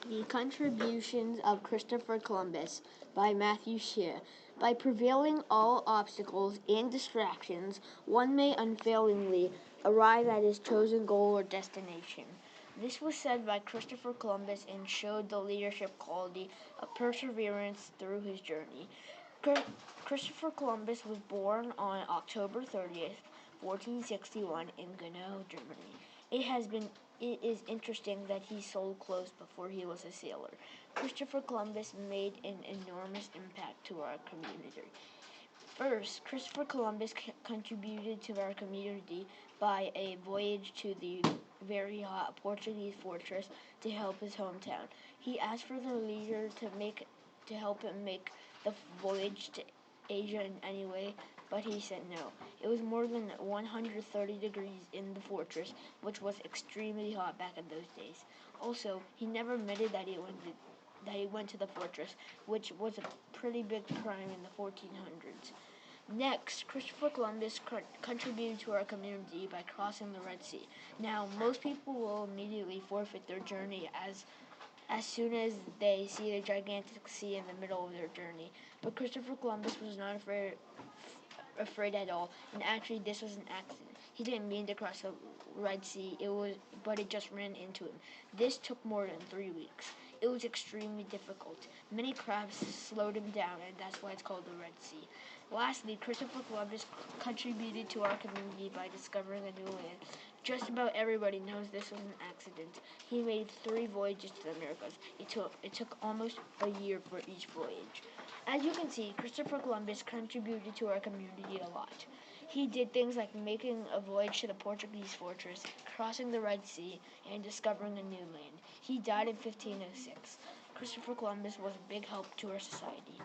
The Contributions of Christopher Columbus by Matthew. By prevailing all obstacles and distractions, one may unfailingly arrive at his chosen goal or destination. This was said by Christopher Columbus and showed the leadership quality of perseverance through his journey. Christopher Columbus was born on October 30th, 1461 in Gunnow, Germany. It is interesting that he sold clothes before he was a sailor. Christopher Columbus made an enormous impact to our community. First, Christopher Columbus contributed to our community by a voyage to the very hot Portuguese fortress to help his hometown. He asked for the leader to help him make the voyage to Asia in any way, but he said no. It was more than 130 degrees in the fortress, which was extremely hot back in those days. Also, he never admitted that he went to the fortress, which was a pretty big crime in the 1400s. Next, Christopher Columbus contributed to our community by crossing the Red Sea. Now, most people will immediately forfeit their journey as soon as they see the gigantic sea in the middle of their journey. But Christopher Columbus was not afraid at all, and actually this was an accident. He didn't mean to cross the Red Sea, but it just ran into him. This took more than 3 weeks. It was extremely difficult. Many crabs slowed him down, and that's why it's called the Red Sea. Lastly, Christopher Columbus contributed to our community by discovering a new land. Just about everybody knows this was an accident. He made 3 voyages to the Americas. It took almost a year for each voyage. As you can see, Christopher Columbus contributed to our community a lot. He did things like making a voyage to the Portuguese fortress, crossing the Red Sea, and discovering a new land. He died in 1506. Christopher Columbus was a big help to our society.